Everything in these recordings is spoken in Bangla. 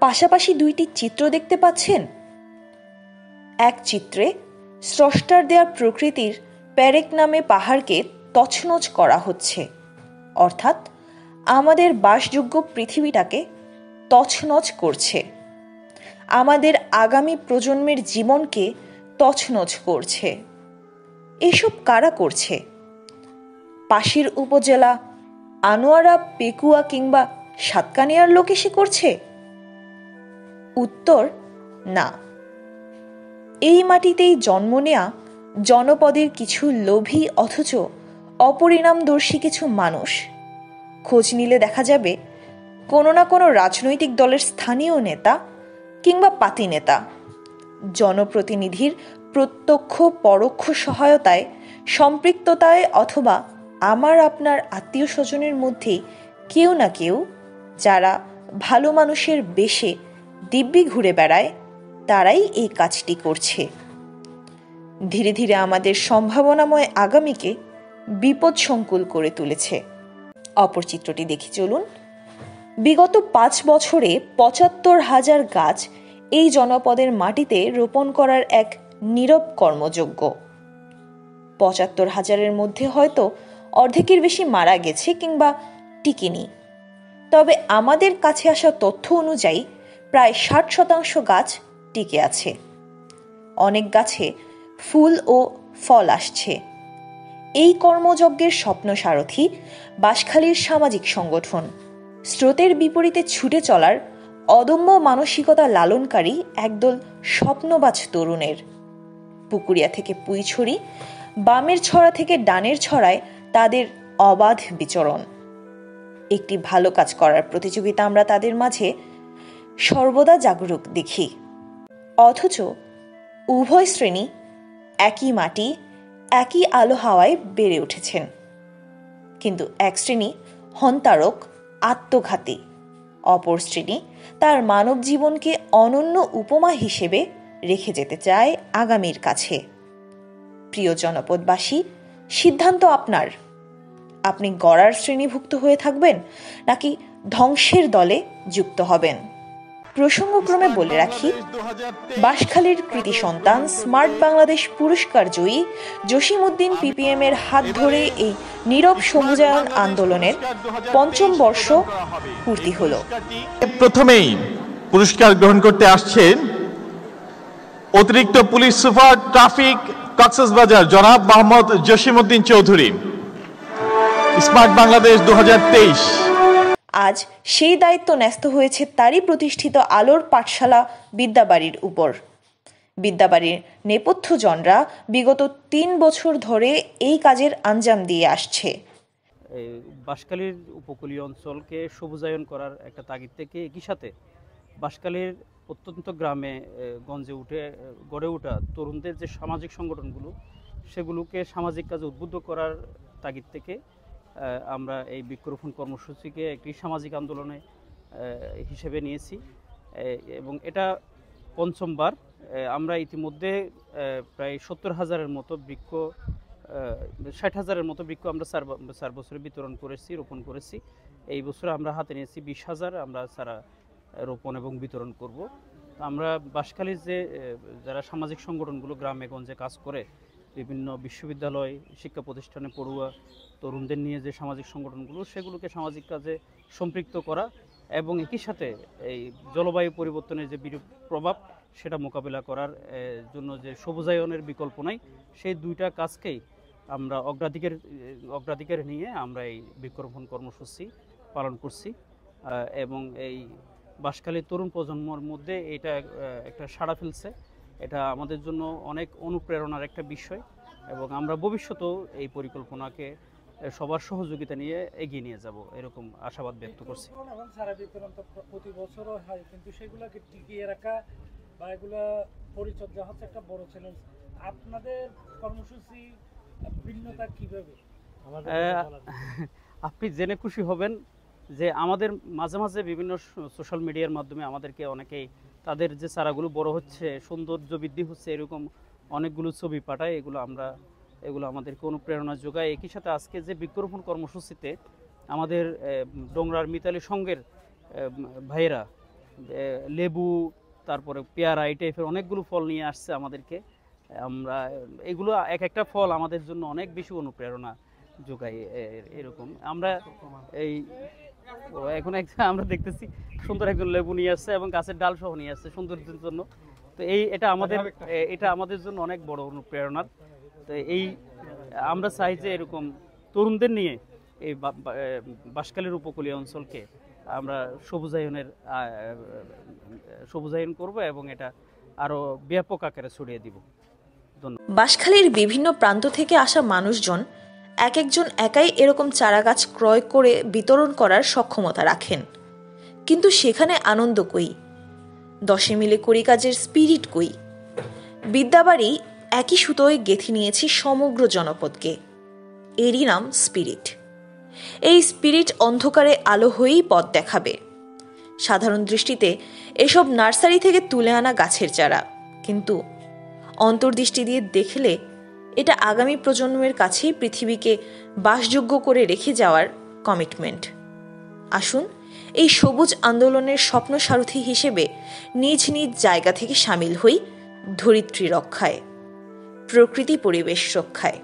পাশাপাশি দুইটি চিত্র দেখতে পাচ্ছেন। এক চিত্রে স্রষ্টার দেয়া প্রকৃতির পেরেক নামে পাহাড়কে তছনছ করা হচ্ছে, অর্থাৎ আমাদের বাসযোগ্য পৃথিবীটাকে তছনছ করছে, আমাদের আগামী প্রজন্মের জীবনকে তছনছ করছে। এসব কারা করছে? পাশের উপজেলা আনোয়ারা, পেকুয়া কিংবা সাতকানিয়ার লোক এসে করছে? উত্তর না। এই মাটিতেই জন্ম নেয়া জনপদের কিছু লোভী অথচ অপরিণামদর্শী কিছু মানুষ। খোঁজ নিলে দেখা যাবে কোনো না কোনো রাজনৈতিক দলের স্থানীয় নেতা কিংবা পাতি নেতা জনপ্রতিনিধির প্রত্যক্ষ পরোক্ষ সহায়তায়, সম্পৃক্ততায় অথবা আমার আপনার আত্মীয় স্বজনের মধ্যে কেউ না কেউ, যারা ভালো মানুষের বেশে দিব্যি ঘুরে বেড়ায়, তারাই এই কাজটি করছে। ধীরে ধীরে আমাদের সম্ভাবনাময় আগামীকে বিপদসংকুল করে তুলেছে। অপর চিত্রটি দেখি চলুন। বিগত 5 বছরে ৭৫,০০০ গাছ এই জনপদের মাটিতে রোপণ করার এক নীরব কর্মযজ্ঞ। ৭৫,০০০-এর মধ্যে হয়তো অর্ধেকের বেশি মারা গেছে কিংবা টিকেনি। তবে আমাদের কাছে আসা তথ্য অনুযায়ী প্রায় ৬০% গাছ টিকে আছে। অনেক গাছে ফুল ও ফল আসছে। এই কর্মযজ্ঞের স্বপ্ন সারথি বাঁশখালীর সামাজিক সংগঠন, স্রোতের বিপরীতে ছুটে চলার অদম্য মানসিকতা লালনকারী একদল স্বপ্নবাজ তরুণের। পুকুরিয়া থেকে পুইছড়ি, বামের ছড়া থেকে ডানের ছড়ায় তাদের অবাধ বিচরণ। একটি ভালো কাজ করার প্রতিযোগিতা আমরা তাদের মাঝে সর্বদা জাগরুক দেখি। অথচ উভয় শ্রেণী একই মাটি, একই আলো হাওয়ায় বেড়ে উঠেছেন। কিন্তু এক শ্রেণী হন্তারক, আত্মঘাতী, অপর শ্রেণী তার মানব জীবনকে অনন্য উপমা হিসেবে রেখে যেতে চায় আগামীর কাছে। প্রিয় জনপদবাসী, সিদ্ধান্ত আপনার। আপনি গড়ার শ্রেণীভুক্ত হয়ে থাকবেন নাকি ধ্বংসের দলে যুক্ত হবেন? প্রসঙ্গক্রমে বলে রাখি, বাঁশখালীর কৃতি সন্তান স্মার্ট বাংলাদেশ পুরস্কার জয়ী জসিমউদ্দিন পিপিএম এর হাত ধরে এই নীরব সবুজায়ন আন্দোলনের ৫ম বর্ষ পূর্তি হলো। প্রথমেই পুরস্কার গ্রহণ করতে আসছেন অতিরিক্ত পুলিশ সুপার ট্রাফিক কক্সবাজার জনাব মোহাম্মদ জসিমউদ্দিন চৌধুরী, স্মার্ট বাংলাদেশ ২০২৩। আজ সেই দায়িত্ব ন্যস্ত হয়েছে তারই প্রতিষ্ঠিত আলোর পাঠশালা বিদ্যাবাড়ির উপর। বিদ্যাবাড়ির নেপথ্যজনরা বিগত ৩ বছর ধরে এই কাজের আঞ্জাম দিয়ে আসছে। বাঁশখালীর উপকূলীয় অঞ্চলকে সবুজায়ন করার একটা তাগিদ থেকে একই সাথে বাঁশখালীর প্রত্যন্ত গ্রামে গঞ্জে গড়ে ওঠা তরুণদের যে সামাজিক সংগঠনগুলো, সেগুলোকে সামাজিক কাজে উদ্বুদ্ধ করার তাগিদ থেকে আমরা এই বৃক্ষরোপণ কর্মসূচিকে একটি সামাজিক আন্দোলনে হিসেবে নিয়েছি এবং এটা ৫মবার। আমরা ইতিমধ্যে প্রায় ৭০,০০০-এর মতো বৃক্ষ, ৬০,০০০-এর মতো বৃক্ষ আমরা ৪ বছরে বিতরণ করেছি, রোপণ করেছি। এই বছরে আমরা হাতে নিয়েছি ২০,০০০ আমরা সারা রোপণ এবং বিতরণ করব। আমরা বাঁশখালীর যারা সামাজিক সংগঠনগুলো গ্রামে গঞ্জে কাজ করে, বিভিন্ন বিশ্ববিদ্যালয়, শিক্ষা প্রতিষ্ঠানে পড়ুয়া তরুণদের নিয়ে যে সামাজিক সংগঠনগুলো, সেগুলোকে সামাজিক কাজে সম্পৃক্ত করা এবং একই সাথে এই জলবায়ু পরিবর্তনের যে বিরূপ প্রভাব, সেটা মোকাবিলা করার জন্য যে সবুজায়নের বিকল্প নাই, সেই দুইটা কাজকেই আমরা অগ্রাধিকার নিয়ে আমরা এই বৃক্ষরোপণ কর্মসূচি পালন করছি এবং এই বাঁশখালীর তরুণ প্রজন্মের মধ্যে এটা একটা সাড়া ফেলছে। এটা আমাদের জন্য অনেক অনুপ্রেরণার একটা বিষয় এবং আমরা ভবিষ্যতেও এই পরিকল্পনাকে সবার সহযোগিতা নিয়ে এগিয়ে নিয়ে যাব, এরকম আশাবাদ ব্যক্ত করছি। সারা বিতরণ তো প্রতি বছরও হয়, কিন্তু সেগুলোকে টিকিয়ে রাখা বা এগুলো পরিচর্যা হচ্ছে একটা বড় চ্যালেঞ্জ। আপনাদের কর্মসূচি ভিন্নতা কিভাবে? আপনি জেনে খুশি হবেন যে আমাদের মাঝে মাঝে বিভিন্ন সোশ্যাল মিডিয়ার মাধ্যমে আমাদেরকে অনেকেই তাদের যে চারাগুলো বড় হচ্ছে, সৌন্দর্য বৃদ্ধি হচ্ছে, এরকম অনেকগুলো ছবি পাঠায়। এগুলো আমাদেরকে অনুপ্রেরণা যোগায়। একই সাথে আজকে যে বৃক্ষরোপণ কর্মসূচিতে আমাদের ডোংরার মিতালি সংঘের ভাইয়েরা লেবু, তারপরে পেয়ারা, এই টাইপের অনেকগুলো ফল নিয়ে আসছে আমাদেরকে। আমরা এগুলো এক একটা ফল আমাদের জন্য অনেক বেশি অনুপ্রেরণা যোগায়। এরকম আমরা এই এখন আমরা দেখতেছি সুন্দর একজন লেবু নিয়ে আসছে এবং গাছের ডাল সহ নিয়ে আসছে সৌন্দর্যের জন্য। তো এটা আমাদের জন্য অনেক বড় অনুপ্রেরণার। তো আমরা চাই যে এরকম তরুণদের নিয়ে এই বাঁশখালীর উপকূলীয় অঞ্চলকে আমরা সবুজায়ন করব এবং এটা আরো ব্যাপক আকারে ছড়িয়ে দিব। বাঁশখালীর বিভিন্ন প্রান্ত থেকে আসা মানুষজন এক একজন একাই এরকম চারাগাছ ক্রয় করে বিতরণ করার সক্ষমতা রাখেন, কিন্তু সেখানে আনন্দ কই, 10 মিলে করি কাজের স্পিরিট কই? বিদ্যাবাড়ি একই সুতোয় গেঁথে নিয়েছে সমগ্র জনপদকে, এরই নাম স্পিরিট। এই স্পিরিট অন্ধকারে আলো হয়েই পথ দেখাবে। সাধারণ দৃষ্টিতে এসব নার্সারি থেকে তুলে আনা গাছের চারা, কিন্তু অন্তর্দৃষ্টি দিয়ে দেখলে এটা আগামী প্রজন্মের কাছেই পৃথিবীকে বাসযোগ্য করে রেখে যাওয়ার কমিটমেন্ট। আসুন এই সবুজ আন্দোলনের স্বপ্ন সারথি হিসেবে নিজ নিজ জায়গা থেকে সামিল হই ধরিত্রী রক্ষায়, প্রকৃতি পরিবেশ রক্ষায়।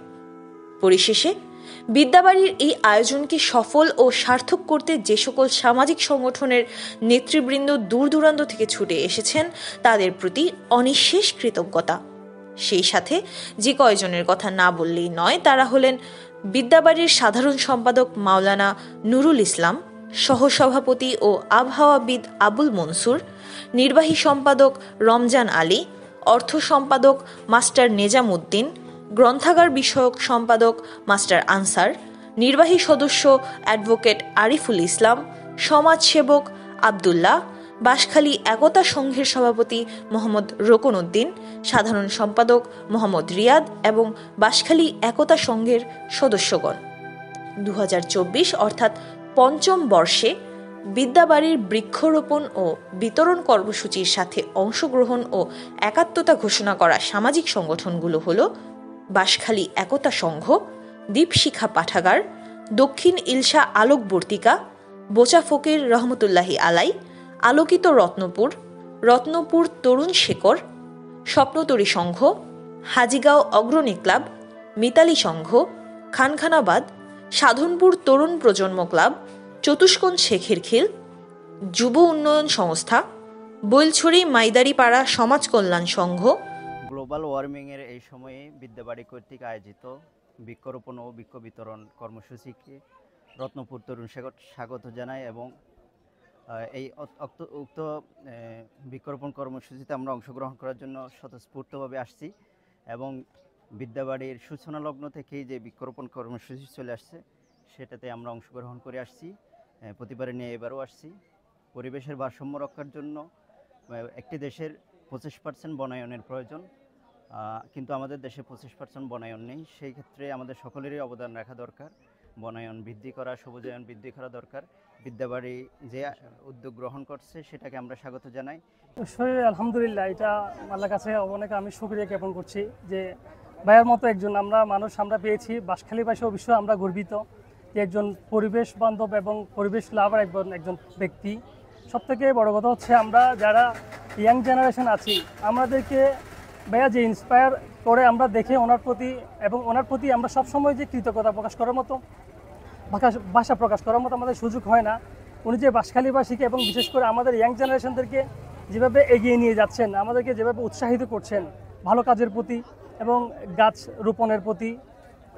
পরিশেষে বিদ্যাবাড়ির এই আয়োজনকে সফল ও সার্থক করতে যে সকল সামাজিক সংগঠনের নেতৃবৃন্দ দূর দূরান্ত থেকে ছুটে এসেছেন তাদের প্রতি অনিঃশেষ কৃতজ্ঞতা। সেই সাথে যে কয়জনের কথা না বললেই নয় তারা হলেন বিদ্যাবাড়ির সাধারণ সম্পাদক মাওলানা নুরুল ইসলাম, সহসভাপতি ও আবহাওয়াবিদ আবুল মনসুর, নির্বাহী সম্পাদক রমজান আলী, অর্থ সম্পাদক মাস্টার নেজাম উদ্দিন, গ্রন্থাগার বিষয়ক সম্পাদক মাস্টার আনসার, নির্বাহী সদস্য অ্যাডভোকেট আরিফুল ইসলাম, সমাজসেবক আবদুল্লাহ, বাঁশখালী একতা সংঘের সভাপতি মোহাম্মদ রোকন উদ্দিন, সাধারণ সম্পাদক মোহাম্মদ রিয়াদ এবং বাঁশখালী একতা সংঘের সদস্যগণ। 2024 অর্থাৎ পঞ্চম বর্ষে বিদ্যাবাড়ির বৃক্ষরোপণ ও বিতরণ কর্মসূচির সাথে অংশগ্রহণ ও একাত্মতা ঘোষণা করা সামাজিক সংগঠনগুলো হল বাঁশখালী একতা সংঘ, দীপশিখা পাঠাগার, দক্ষিণ ইলশা আলোকবর্তিকা, বোচা ফকির রহমতুল্লাহি আলাই, আলোকিত রত্নপুর, রত্নপুর তরুণ শেকর, স্বপ্নতরী সংঘ, হাজিগাঁও অগ্রণী ক্লাব, মিতালি সংঘ, খানখানাবাদ, সাধনপুর তরুণ প্রজন্ম ক্লাব, চতুষ্কোণ শেখের খিল, যুব উন্নয়ন সংস্থা, বৈলছড়ি মাইদারিপাড়া সমাজ কল্যাণ সংঘ। গ্লোবাল ওয়ার্মিংয়ের এই সময়ে বিদ্যাবাড়ি কর্তৃক আয়োজিত বৃক্ষরোপণ ও বৃক্ষ বিতরণ কর্মসূচিকে রত্নপুর তরুণ স্বাগত জানায় এবং এই উক্ত বৃক্ষরোপণ কর্মসূচিতে আমরা অংশগ্রহণ করার জন্য স্বতঃস্ফূর্তভাবে আসছি এবং বিদ্যাবাড়ির সূচনা লগ্ন থেকেই যে বৃক্ষরোপণ কর্মসূচি চলে আসছে সেটাতে আমরা অংশগ্রহণ করে আসছি, প্রতিবারে নিয়ে এবারও আসছি। পরিবেশের ভারসাম্য রক্ষার জন্য একটি দেশের 25% বনায়নের প্রয়োজন, কিন্তু আমাদের দেশে 25% বনায়ন নেই। সেই ক্ষেত্রে আমাদের সকলেরই অবদান রাখা দরকার, বনায়ন বৃদ্ধি করা, সবুজায়ন বৃদ্ধি করা দরকার। বিদ্যাবাড়ি যে উদ্যোগ গ্রহণ করছে সেটাকে আমরা স্বাগত জানাই। অবশ্যই আলহামদুলিল্লাহ, এটা আল্লাহর কাছে অনেক আমি শুকরিয়া জ্ঞাপন করছি যে ভাইয়ের মতো একজন আমরা পেয়েছি। বাঁশখালীবাসী অবশ্যই আমরা গর্বিত যে একজন পরিবেশ বান্ধব এবং পরিবেশ লাভার একজন ব্যক্তি। সবথেকে বড় কথা হচ্ছে আমরা যারা ইয়াং জেনারেশন আছি আমাদেরকে ভাইয়া যে ইন্সপায়ার করে আমরা দেখে ওনার প্রতি আমরা সবসময় যে কৃতজ্ঞতা প্রকাশ করার মতো ভাষা প্রকাশ করার মতো আমাদের সুযোগ হয় না। উনি যে বাঁশখালীবাসীকে এবং বিশেষ করে আমাদের ইয়াং জেনারেশনদেরকে যেভাবে এগিয়ে নিয়ে যাচ্ছেন, আমাদেরকে যেভাবে উৎসাহিত করছেন ভালো কাজের প্রতি এবং গাছ রোপণের প্রতি,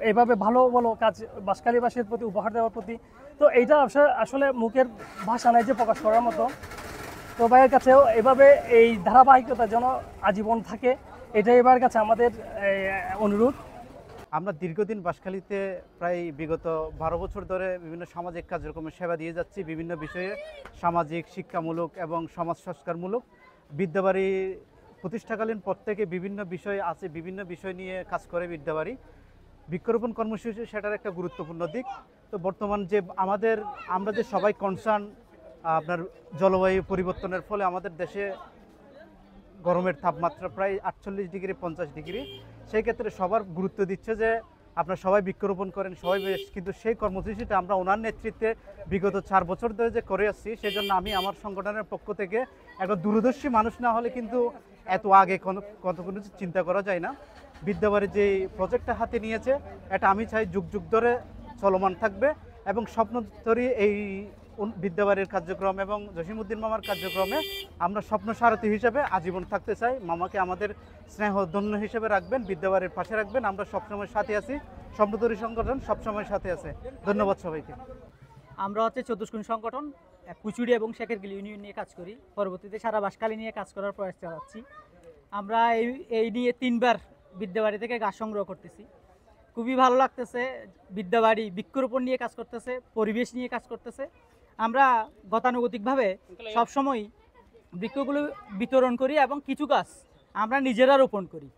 এইভাবে ভালো ভালো কাজ বাঁশখালীবাসীর প্রতি উপহার দেওয়ার প্রতি, তো এইটা আসলে মুখের ভাষা নাই যে প্রকাশ করার মতো। তো ভাইয়ের কাছেও এভাবে এই ধারাবাহিকতা যেন আজীবন থাকে, এটাই এবার কাছে আমাদের অনুরোধ। আমরা দীর্ঘদিন বাঁশখালীতে প্রায় বিগত 12 বছর ধরে বিভিন্ন সামাজিক কার্যক্রমের সেবা দিয়ে যাচ্ছি, বিভিন্ন বিষয়ে সামাজিক, শিক্ষামূলক এবং সমাজ সংস্কারমূলক। বিদ্যাবাড়ি প্রতিষ্ঠাকালীন পর থেকে বিভিন্ন বিষয় আছে, বিভিন্ন বিষয় নিয়ে কাজ করে বিদ্যাবাড়ি। বৃক্ষরোপণ কর্মসূচি সেটার একটা গুরুত্বপূর্ণ দিক। তো বর্তমান যে আমরা যে সবাই কনসার্ন আপনার জলবায়ু পরিবর্তনের ফলে আমাদের দেশে গরমের তাপমাত্রা প্রায় 48 ডিগ্রি 50 ডিগ্রি, সেই ক্ষেত্রে সবার গুরুত্ব দিচ্ছে যে আপনারা সবাই বৃক্ষরোপণ করেন, সবাই বেশ, কিন্তু সেই কর্মসূচিটা আমরা ওনার নেতৃত্বে বিগত 4 বছর ধরে যে করে আসছি, সেই জন্য আমি আমার সংগঠনের পক্ষ থেকে একজন দূরদর্শী মানুষ না হলে কিন্তু এত আগে কত কোনো চিন্তা করা যায় না। বিদ্যাবাড়ি যে প্রজেক্টটা হাতে নিয়েছে, এটা আমি চাই যুগ যুগ ধরে চলমান থাকবে এবং স্বপ্ন ধরি এই বিদ্যাবাড়ির কার্যক্রম এবং জসিমউদ্দিন মামার কার্যক্রমে আমরা স্বপ্ন সারথী হিসেবে আজীবন থাকতে চাই। মামাকে আমাদের স্নেহধন্য হিসেবে রাখবেন, বিদ্যাবাড়ির পাশে রাখবেন, আমরা সবসময় সাথে আছি, স্বপ্নধরী সংগঠন সবসময় সাথে আছে। ধন্যবাদ সবাইকে। আমরা হচ্ছে চতুষ্কোণ সংগঠন কুচুড়ি এবং শেখেরগিল ইউনিয়ন নিয়ে কাজ করি, পরবর্তীতে সারা বাঁশখালী নিয়ে কাজ করার প্রয়াস চালাচ্ছি। আমরা এই নিয়ে 3বার বিদ্যাবাড়ি থেকে গাছ সংগ্রহ করতেছি, খুবই ভালো লাগতেছে। বিদ্যাবাড়ি বৃক্ষরোপণ নিয়ে কাজ করতেছে, পরিবেশ নিয়ে কাজ করতেছে। আমরা গতানুগতিকভাবে সবসময় বৃক্ষগুলো বিতরণ করি এবং কিছু গাছ আমরা নিজেরা রোপণ করি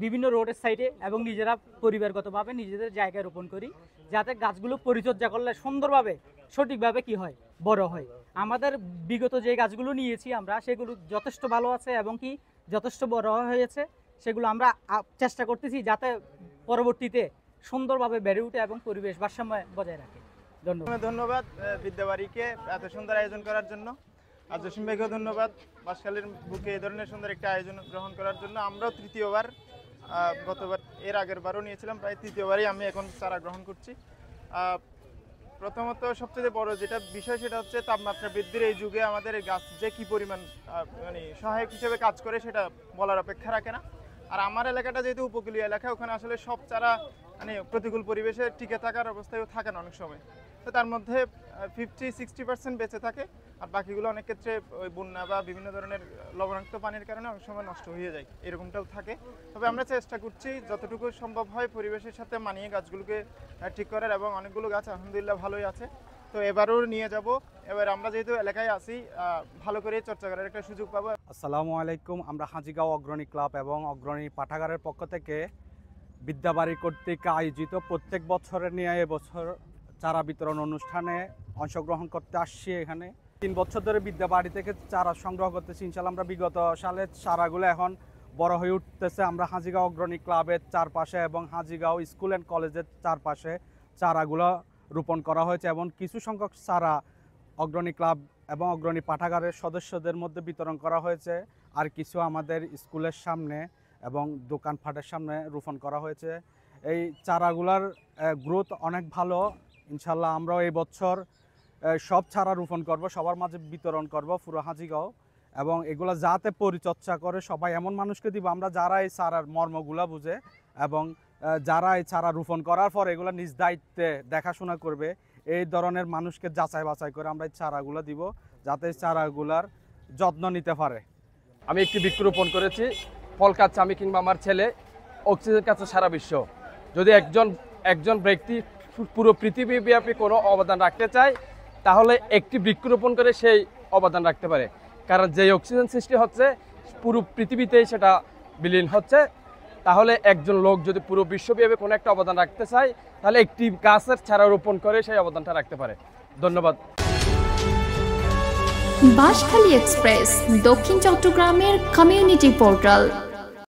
বিভিন্ন রোডের সাইডে এবং নিজেরা পরিবারগতভাবে নিজেদের জায়গায় রোপণ করি, যাতে গাছগুলো পরিচর্যা করলে সুন্দরভাবে সঠিকভাবে কি হয়, বড় হয়। আমাদের বিগত যে গাছগুলো নিয়েছি আমরা, সেগুলো যথেষ্ট ভালো আছে এবং কি যথেষ্ট বড় হয়েছে। সেগুলো আমরা চেষ্টা করতেছি যাতে পরবর্তীতে সুন্দরভাবে বেড়ে উঠে এবং পরিবেশ ভারসাম্য বজায় রাখে। ধন্যবাদ বিদ্যাবাড়িকে এত সুন্দর আয়োজন করার জন্য, আর জসিম ভাইকেও ধন্যবাদ বাঁশখালীর বুকে এই ধরনের সুন্দর একটা আয়োজন গ্রহণ করার জন্য। আমরাও 3য়বার, গতবার এর আগের বারও নিয়েছিলাম, প্রায় 3য়বারই আমি এখন চারা গ্রহণ করছি। প্রথমত সবচেয়ে বড় যেটা বিষয় সেটা হচ্ছে তাপমাত্রা বৃদ্ধির এই যুগে আমাদের এই গাছ যে কী পরিমাণ মানে সহায়ক হিসেবে কাজ করে সেটা বলার অপেক্ষা রাখে না। আর আমার এলাকাটা যেহেতু উপকূলীয় এলাকা, ওখানে আসলে সব চারা মানে প্রতিকূল পরিবেশে টিকে থাকার অবস্থায়ও থাকে না অনেক সময়, তো তার মধ্যে 50-60% বেঁচে থাকে, আর বাকিগুলো অনেক ক্ষেত্রে ওই বন্যা বা বিভিন্ন ধরনের লবণাক্ত পানির কারণে অনেক সময় নষ্ট হয়ে যায়, এরকমটাও থাকে। তবে আমরা চেষ্টা করছি যতটুকু সম্ভব হয় পরিবেশের সাথে মানিয়ে গাছগুলোকে ঠিক করার, এবং অনেকগুলো গাছ আলহামদুলিল্লাহ ভালোই আছে। তো এবারও নিয়ে যাব। এবার আমরা যেহেতু এলাকায় আছি, ভালো করে চর্চা করার একটা সুযোগ পাবো। আসসালামু আলাইকুম। আমরা হাজীগাঁও অগ্রণী ক্লাব এবং অগ্রণী পাঠাগারের পক্ষ থেকে বিদ্যাবাড়ি কর্তৃক আয়োজিত প্রত্যেক বছরের নিয়ে এবছর চারা বিতরণ অনুষ্ঠানে অংশগ্রহণ করতে আসছি। এখানে 3 বছর ধরে বিদ্যাবাড়ি থেকে চারা সংগ্রহ করতেছি। ইনশাআল্লাহ আমরা বিগত সালের চারাগুলো এখন বড় হয়ে উঠতেছে। আমরা হাজীগাঁও অগ্রণী ক্লাবের চারপাশে এবং হাজীগাঁও স্কুল অ্যান্ড কলেজের চারপাশে চারাগুলো রোপণ করা হয়েছে এবং কিছু সংখ্যক চারা অগ্রণী ক্লাব এবং অগ্রণী পাঠাগারের সদস্যদের মধ্যে বিতরণ করা হয়েছে, আর কিছু আমাদের স্কুলের সামনে এবং দোকানপাটের সামনে রোপণ করা হয়েছে। এই চারাগুলার গ্রোথ অনেক ভালো। ইনশাল্লাহ আমরাও এই বছর সব চারা রোপণ করব, সবার মাঝে বিতরণ করব পুরো হাজীগাঁও, এবং এগুলো যাতে পরিচর্যা করে সবাই এমন মানুষকে দিব আমরা যারা এই চারার মর্মগুলা বুঝে এবং যারা এই চারা রোপণ করার পর এগুলো নিজ দায়িত্বে দেখাশোনা করবে, এই ধরনের মানুষকে যাচাই বাছাই করে আমরা এই চারাগুলো দিব, যাতে এই চারাগুলার যত্ন নিতে পারে। আমি একটি বৃক্ষরোপণ করেছি, ফল খাচ্ছে আমি কিংবা আমার ছেলে, অক্সিজেন খাচ্ছে সারা বিশ্ব। যদি একজন ব্যক্তি পুরো পৃথিবীব্যাপী কোনো অবদান রাখতে চায়, তাহলে একটি বৃক্ষরোপণ করে সেই অবদান রাখতে পারে। কারণ যে অক্সিজেন সৃষ্টি হচ্ছে পুরো পৃথিবীতেই সেটা বিলীন হচ্ছে। তাহলে একজন লোক যদি পুরো বিশ্বব্যাপী কোনো একটা অবদান রাখতে চায়, তাহলে একটি গাছের চারা রোপণ করে সেই অবদানটা রাখতে পারে। ধন্যবাদ। বাঁশখালী এক্সপ্রেস, দক্ষিণ চট্টগ্রামের কমিউনিটি পোর্টাল।